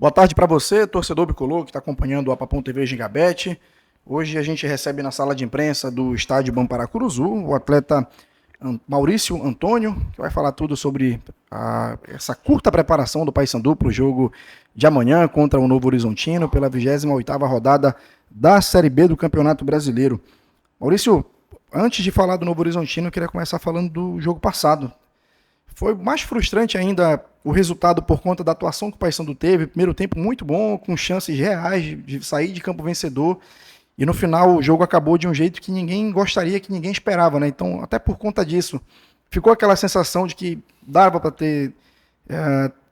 Boa tarde para você, torcedor bicolor que está acompanhando o Apapão TV Gigabet. Hoje a gente recebe na sala de imprensa do estádio Bamparacuruzu o atleta Maurício Antônio, que vai falar tudo sobre essa curta preparação do Paysandu para o jogo de amanhã contra o Novo Horizontino pela 28ª rodada da Série B do Campeonato Brasileiro. Maurício, antes de falar do Novo Horizontino, eu queria começar falando do jogo passado. Foi mais frustrante ainda o resultado por conta da atuação que o Paysandu teve. Primeiro tempo muito bom, com chances reais de sair de campo vencedor. E no final o jogo acabou de um jeito que ninguém gostaria, que ninguém esperava, né? Então, até por conta disso, ficou aquela sensação de que dava para ter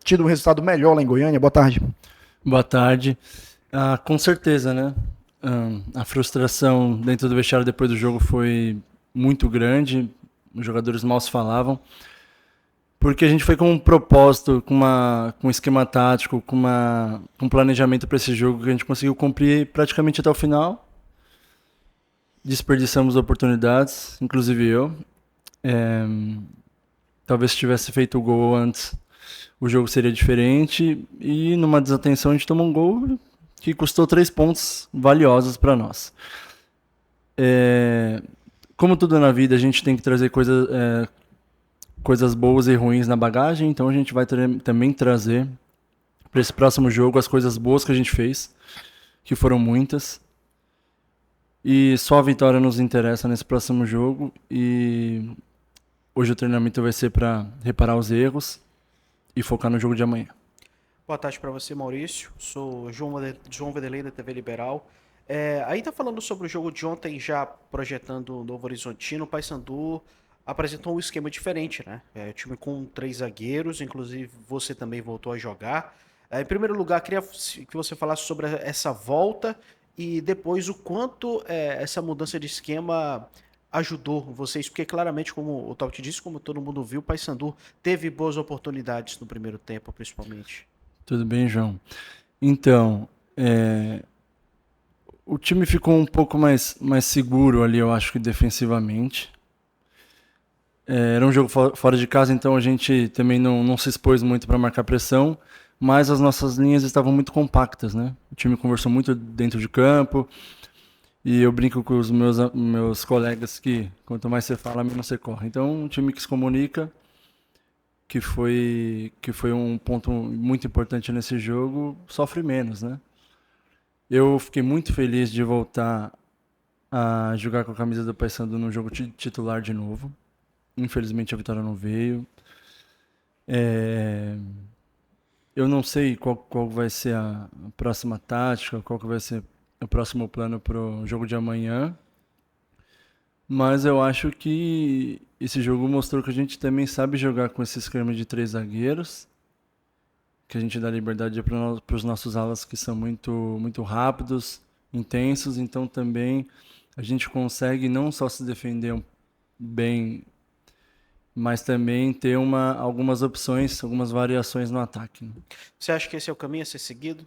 tido um resultado melhor lá em Goiânia. Boa tarde. Boa tarde. Com certeza, né? A frustração dentro do vestiário depois do jogo foi muito grande. Os jogadores mal se falavam. Porque a gente foi com um propósito, com um esquema tático, com um planejamento para esse jogo que a gente conseguiu cumprir praticamente até o final. Desperdiçamos oportunidades, inclusive eu. Talvez se tivesse feito o gol antes, o jogo seria diferente. E numa desatenção a gente tomou um gol que custou 3 pontos valiosos para nós. Como tudo na vida, a gente tem que trazer coisas boas e ruins na bagagem, então a gente vai também trazer para esse próximo jogo as coisas boas que a gente fez, que foram muitas. E só a vitória nos interessa nesse próximo jogo. E hoje o treinamento vai ser para reparar os erros e focar no jogo de amanhã. Boa tarde para você, Maurício. Sou João Vanderlei da TV Liberal. Ainda falando sobre o jogo de ontem, já projetando o Novo Horizontino, o Paysandu apresentou um esquema diferente, né? Time com 3 zagueiros, inclusive você também voltou a jogar. Em primeiro lugar, queria que você falasse sobre essa volta e depois o quanto essa mudança de esquema ajudou vocês, porque claramente, como o Tauti disse, como todo mundo viu, o Paysandu teve boas oportunidades no primeiro tempo, principalmente. Tudo bem, João? Então, o time ficou um pouco mais seguro ali, eu acho que defensivamente. Era um jogo fora de casa, então a gente também não se expôs muito para marcar pressão, mas as nossas linhas estavam muito compactas, né? O time conversou muito dentro de campo, e eu brinco com os meus colegas que quanto mais você fala, menos você corre. Então, um time que se comunica, que foi um ponto muito importante nesse jogo, sofre menos, né? Eu fiquei muito feliz de voltar a jogar com a camisa do Paysandu no jogo titular de novo. Infelizmente a vitória não veio. Eu não sei qual vai ser a próxima tática, qual que vai ser o próximo plano para o jogo de amanhã. Mas eu acho que esse jogo mostrou que a gente também sabe jogar com esse esquema de 3 zagueiros. Que a gente dá liberdade para os nossos alas que são muito rápidos, intensos. Então também a gente consegue não só se defender bem, mas também ter algumas opções, algumas variações no ataque. Né? Você acha que esse é o caminho a ser seguido?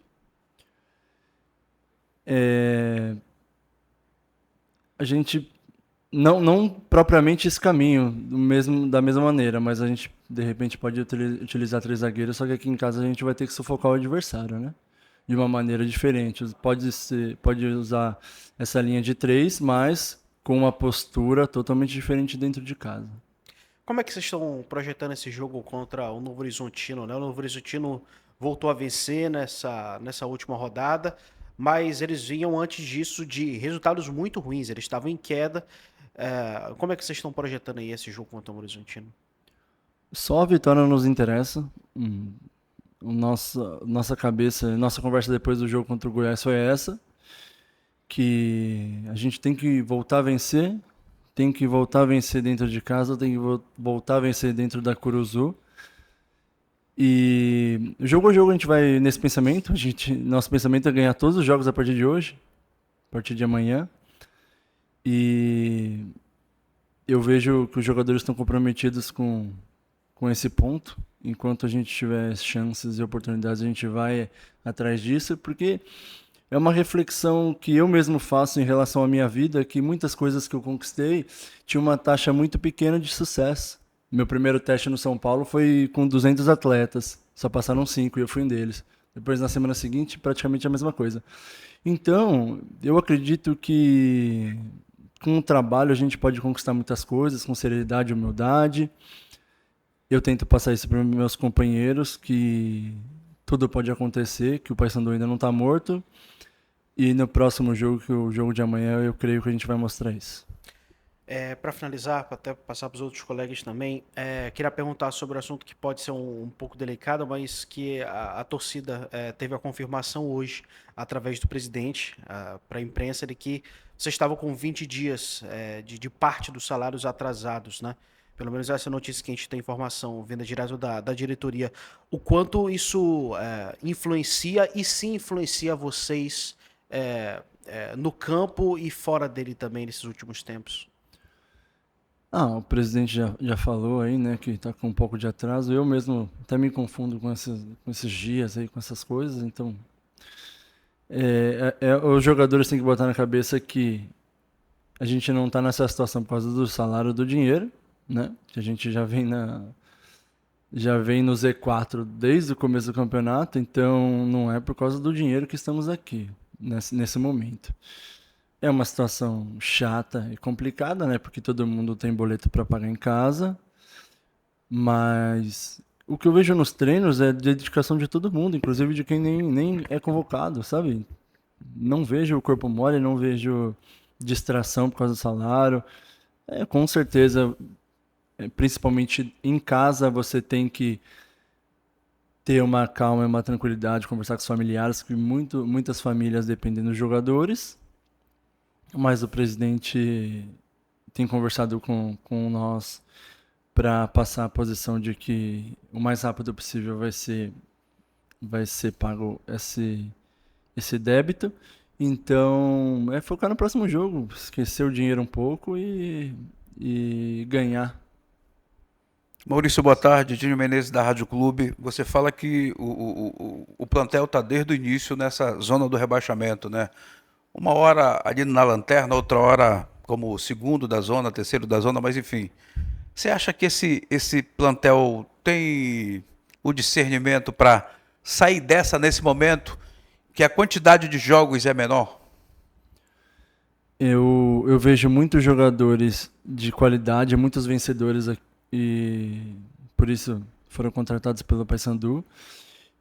A gente não propriamente esse caminho da mesma maneira, mas a gente de repente pode utilizar 3 zagueiros, só que aqui em casa a gente vai ter que sufocar o adversário, né? De uma maneira diferente. Pode usar essa linha de 3, mas com uma postura totalmente diferente dentro de casa. Como é que vocês estão projetando esse jogo contra o Novo Horizontino, né? O Novo Horizontino voltou a vencer nessa última rodada, mas eles vinham antes disso de resultados muito ruins, eles estavam em queda. Como é que vocês estão projetando aí esse jogo contra o Novo Horizontino? Só a vitória nos interessa. Nossa cabeça, nossa conversa depois do jogo contra o Goiás foi essa, que a gente tem que voltar a vencer, tem que voltar a vencer dentro de casa, tem que voltar a vencer dentro da Curuzu. E jogo a jogo a gente vai nesse pensamento. Nosso pensamento é ganhar todos os jogos a partir de hoje, a partir de amanhã. E eu vejo que os jogadores estão comprometidos com esse ponto. Enquanto a gente tiver chances e oportunidades, a gente vai atrás disso, porque é uma reflexão que eu mesmo faço em relação à minha vida, que muitas coisas que eu conquistei tinham uma taxa muito pequena de sucesso. Meu primeiro teste no São Paulo foi com 200 atletas, só passaram 5 e eu fui um deles. Depois, na semana seguinte, praticamente a mesma coisa. Então, eu acredito que com o trabalho a gente pode conquistar muitas coisas, com seriedade e humildade. Eu tento passar isso para meus companheiros, que tudo pode acontecer, que o Paysandu ainda não está morto. E no próximo jogo, que é o jogo de amanhã, eu creio que a gente vai mostrar isso. Para finalizar, para até passar para os outros colegas também, queria perguntar sobre o assunto que pode ser um pouco delicado, mas que a torcida teve a confirmação hoje, através do presidente, para a imprensa, de que vocês estavam com 20 dias de parte dos salários atrasados, né? Pelo menos essa notícia que a gente tem informação, vinda direto da diretoria. O quanto isso influencia e se influencia vocês no campo e fora dele também nesses últimos tempos? O presidente já falou aí, né, que está com um pouco de atraso. Eu mesmo até me confundo com esses dias aí, com essas coisas. Então, os jogadores têm que botar na cabeça que a gente não está nessa situação por causa do salário, do dinheiro, né? Que a gente já vem no Z4 desde o começo do campeonato. Então, não é por causa do dinheiro que estamos aqui nesse momento. É uma situação chata e complicada, né? Porque todo mundo tem boleto para pagar em casa. Mas o que eu vejo nos treinos é dedicação de todo mundo, inclusive de quem nem é convocado, sabe? Não vejo o corpo mole, não vejo distração por causa do salário. Com certeza, principalmente em casa, você tem que ter uma calma e uma tranquilidade, conversar com os familiares, que muitas famílias dependem dos jogadores. Mas o presidente tem conversado com nós para passar a posição de que o mais rápido possível vai ser pago esse débito. Então, focar no próximo jogo, esquecer o dinheiro um pouco e ganhar. Maurício, boa tarde. Dinho Menezes, da Rádio Clube. Você fala que o plantel está desde o início nessa zona do rebaixamento, né? Uma hora ali na lanterna, outra hora como segundo da zona, terceiro da zona, mas enfim. Você acha que esse plantel tem o discernimento para sair dessa nesse momento, que a quantidade de jogos é menor? Eu vejo muitos jogadores de qualidade, muitos vencedores e por isso foram contratados pelo Paysandu.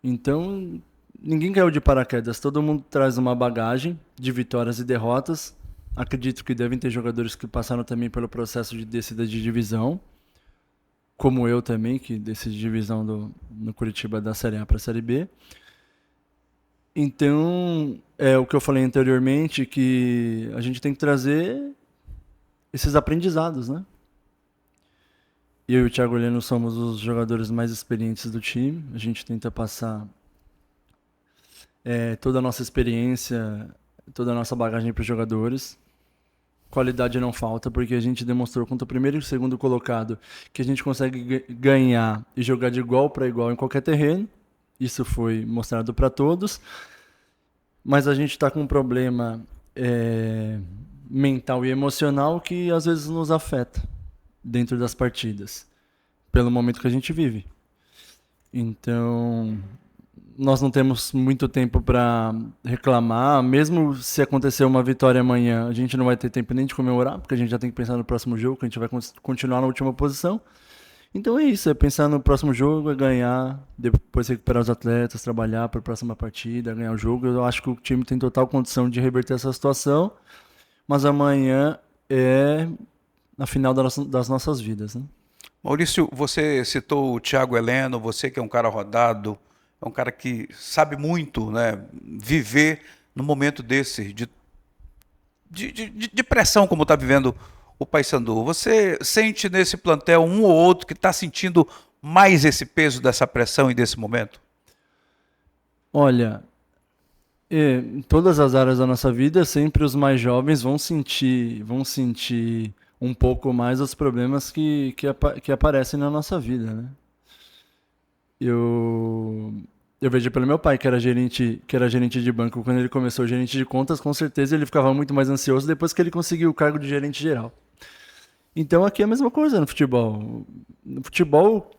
Então, ninguém caiu de paraquedas, todo mundo traz uma bagagem de vitórias e derrotas. Acredito que devem ter jogadores que passaram também pelo processo de descida de divisão, como eu também, que decidi divisão no Curitiba da Série A para a Série B. Então, é o que eu falei anteriormente, que a gente tem que trazer esses aprendizados, né? Eu e o Thiago Heleno somos os jogadores mais experientes do time. A gente tenta passar toda a nossa experiência, toda a nossa bagagem para os jogadores. Qualidade não falta, porque a gente demonstrou contra o primeiro e o segundo colocado que a gente consegue ganhar e jogar de igual para igual em qualquer terreno. Isso foi mostrado para todos. Mas a gente está com um problema mental e emocional que às vezes nos afeta dentro das partidas, pelo momento que a gente vive. Então, nós não temos muito tempo para reclamar. Mesmo se acontecer uma vitória amanhã, a gente não vai ter tempo nem de comemorar, porque a gente já tem que pensar no próximo jogo, que a gente vai continuar na última posição. Então é isso, é pensar no próximo jogo, é ganhar, depois recuperar os atletas, trabalhar para a próxima partida, ganhar o jogo. Eu acho que o time tem total condição de reverter essa situação, mas amanhã é a final das nossas vidas, né? Maurício, você citou o Thiago Heleno, você que é um cara rodado, é um cara que sabe muito, né, viver no momento desse, de pressão como está vivendo o Paysandu. Você sente nesse plantel um ou outro que está sentindo mais esse peso dessa pressão e desse momento? Olha, em todas as áreas da nossa vida, sempre os mais jovens vão sentir um pouco mais os problemas que aparecem na nossa vida, né? Eu vejo pelo meu pai, que era gerente de banco, quando ele começou gerente de contas, com certeza ele ficava muito mais ansioso depois que ele conseguiu o cargo de gerente geral. Então aqui é a mesma coisa no futebol. No futebol,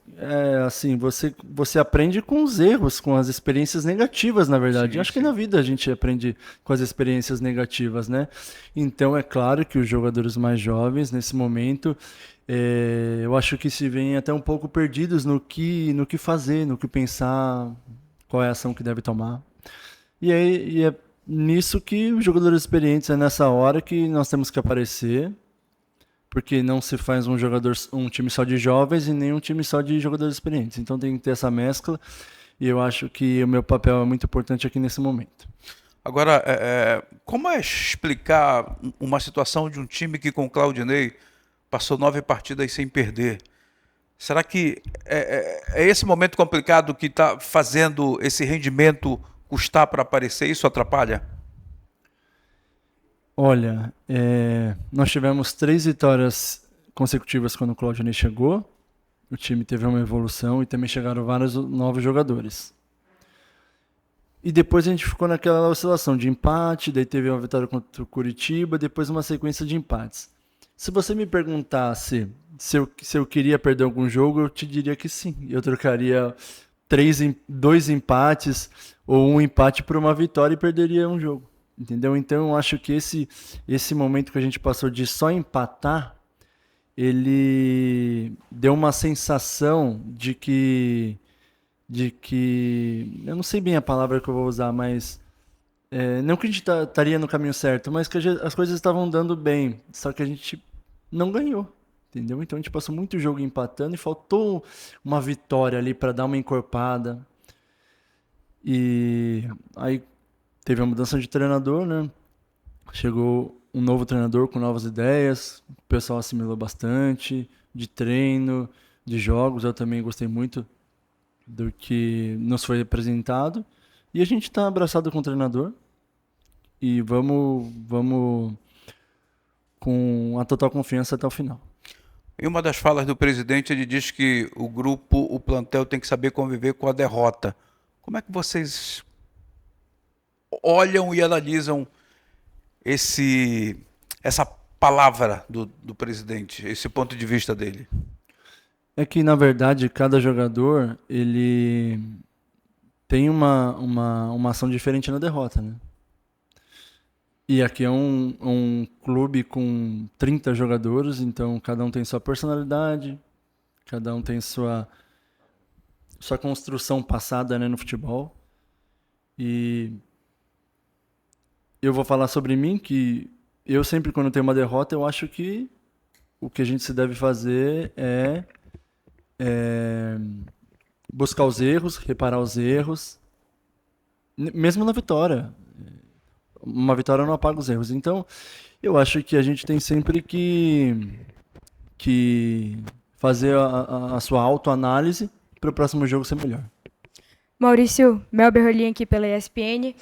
assim, você aprende com os erros, com as experiências negativas, na verdade. Sim, Acho que sim. na vida a gente aprende com as experiências negativas, né? Então é claro que os jogadores mais jovens, nesse momento, eu acho que se veem até um pouco perdidos no que fazer, no que pensar, qual é a ação que deve tomar. E é nisso que os jogadores experientes, é nessa hora que nós temos que aparecer, porque não se faz um time só de jovens e nem um time só de jogadores experientes. Então tem que ter essa mescla e eu acho que o meu papel é muito importante aqui nesse momento. Agora, como é explicar uma situação de um time que com o Claudinei passou 9 partidas sem perder? Será que é esse momento complicado que está fazendo esse rendimento custar para aparecer? Isso atrapalha? Olha, nós tivemos 3 vitórias consecutivas quando o Claudinei chegou. O time teve uma evolução e também chegaram vários novos jogadores. E depois a gente ficou naquela oscilação de empate, daí teve uma vitória contra o Curitiba, depois uma sequência de empates. Se você me perguntasse se eu queria perder algum jogo, eu te diria que sim. Eu trocaria 2 empates ou um empate por uma vitória e perderia um jogo. Entendeu? Então eu acho que esse momento que a gente passou de só empatar, ele deu uma sensação de que eu não sei bem a palavra que eu vou usar, mas não que a gente estaria no caminho certo, mas que as coisas estavam dando bem, só que a gente não ganhou, entendeu? Então a gente passou muito jogo empatando e faltou uma vitória ali para dar uma encorpada. E aí teve a mudança de treinador, né? Chegou um novo treinador com novas ideias, o pessoal assimilou bastante de treino, de jogos, eu também gostei muito do que nos foi apresentado. E a gente está abraçado com o treinador e vamos com a total confiança até o final. Em uma das falas do presidente, ele diz que o grupo, o plantel tem que saber conviver com a derrota. Como é que vocês olham e analisam essa palavra do presidente, esse ponto de vista dele? É que, na verdade, cada jogador ele tem uma ação diferente na derrota, né? E aqui é um clube com 30 jogadores, então cada um tem sua personalidade, cada um tem sua construção passada, né, no futebol. E eu vou falar sobre mim, que eu sempre, quando tenho uma derrota, eu acho que o que a gente se deve fazer é buscar os erros, reparar os erros, mesmo na vitória. Uma vitória não apaga os erros. Então, eu acho que a gente tem sempre que fazer a sua autoanálise para o próximo jogo ser melhor. Maurício, Melber Rolim aqui pela ESPN.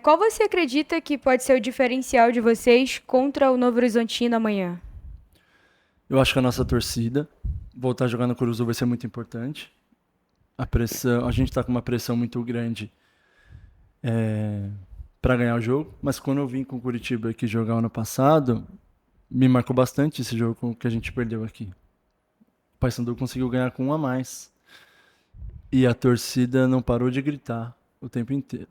Qual você acredita que pode ser o diferencial de vocês contra o Novo Horizontino amanhã? Eu acho que a nossa torcida, voltar a jogar no Curuzu vai ser muito importante. A gente está com uma pressão muito grande para ganhar o jogo, mas quando eu vim com o Curitiba aqui jogar ano passado, me marcou bastante esse jogo que a gente perdeu aqui. O Paysandu conseguiu ganhar com 1 a mais. E a torcida não parou de gritar o tempo inteiro.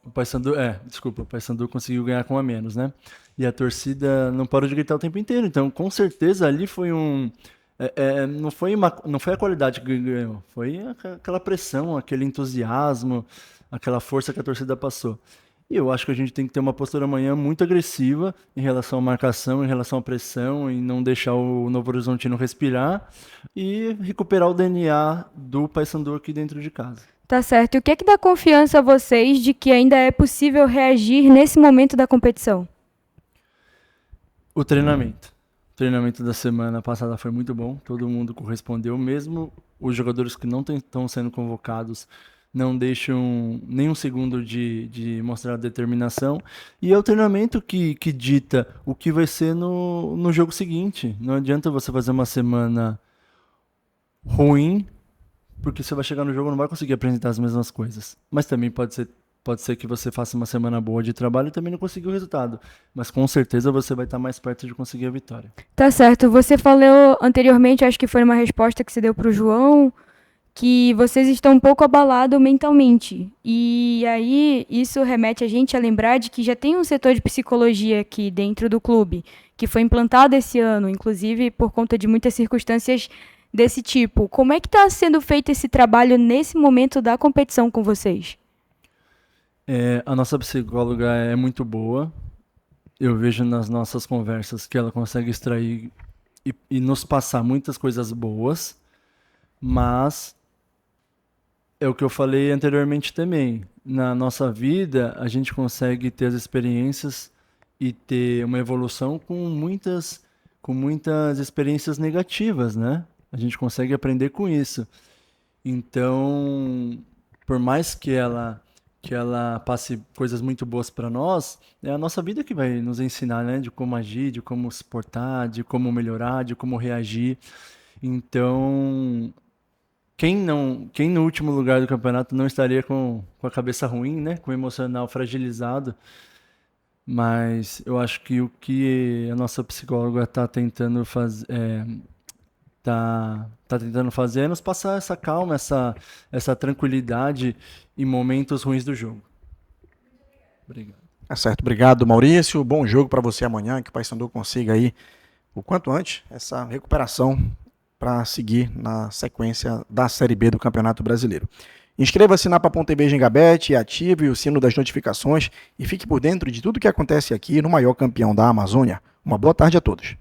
O Paysandu conseguiu ganhar com 1 a menos, né? E a torcida não parou de gritar o tempo inteiro. Então, com certeza, ali foi não foi a qualidade que ganhou, foi aquela pressão, aquele entusiasmo, aquela força que a torcida passou. E eu acho que a gente tem que ter uma postura amanhã muito agressiva em relação à marcação, em relação à pressão, e não deixar o Novo Horizontino respirar e recuperar o DNA do Paysandu aqui dentro de casa. Tá certo. E o que dá confiança a vocês de que ainda é possível reagir nesse momento da competição? O treinamento. O treinamento da semana passada foi muito bom, todo mundo correspondeu, mesmo os jogadores que não estão sendo convocados não deixam nem um segundo de mostrar determinação. E é o treinamento que dita o que vai ser no jogo seguinte. Não adianta você fazer uma semana ruim, porque você vai chegar no jogo e não vai conseguir apresentar as mesmas coisas. Mas também pode ser Pode ser que você faça uma semana boa de trabalho e também não consiga o resultado. Mas com certeza você vai estar mais perto de conseguir a vitória. Tá certo. Você falou anteriormente, acho que foi uma resposta que você deu pro João, que vocês estão um pouco abalados mentalmente. E aí, isso remete a gente a lembrar de que já tem um setor de psicologia aqui dentro do clube, que foi implantado esse ano, inclusive por conta de muitas circunstâncias desse tipo. Como é que está sendo feito esse trabalho nesse momento da competição com vocês? A nossa psicóloga é muito boa. Eu vejo nas nossas conversas que ela consegue extrair e nos passar muitas coisas boas, mas é o que eu falei anteriormente também. Na nossa vida, a gente consegue ter as experiências e ter uma evolução com muitas experiências negativas, né? A gente consegue aprender com isso. Então, por mais que ela passe coisas muito boas para nós, é a nossa vida que vai nos ensinar, né? De como agir, de como se portar, de como melhorar, de como reagir. Então, quem no último lugar do campeonato não estaria com a cabeça ruim, né? Com o emocional fragilizado. Mas eu acho que o que a nossa psicóloga está tentando fazer tá tentando fazer é nos passar essa calma, essa tranquilidade em momentos ruins do jogo. Obrigado. Tá certo, obrigado, Maurício. Bom jogo para você amanhã, que o Paysandu consiga aí, o quanto antes, essa recuperação para seguir na sequência da Série B do Campeonato Brasileiro. Inscreva-se na Papum TV Gengabet, ative o sino das notificações e fique por dentro de tudo que acontece aqui no maior campeão da Amazônia. Uma boa tarde a todos.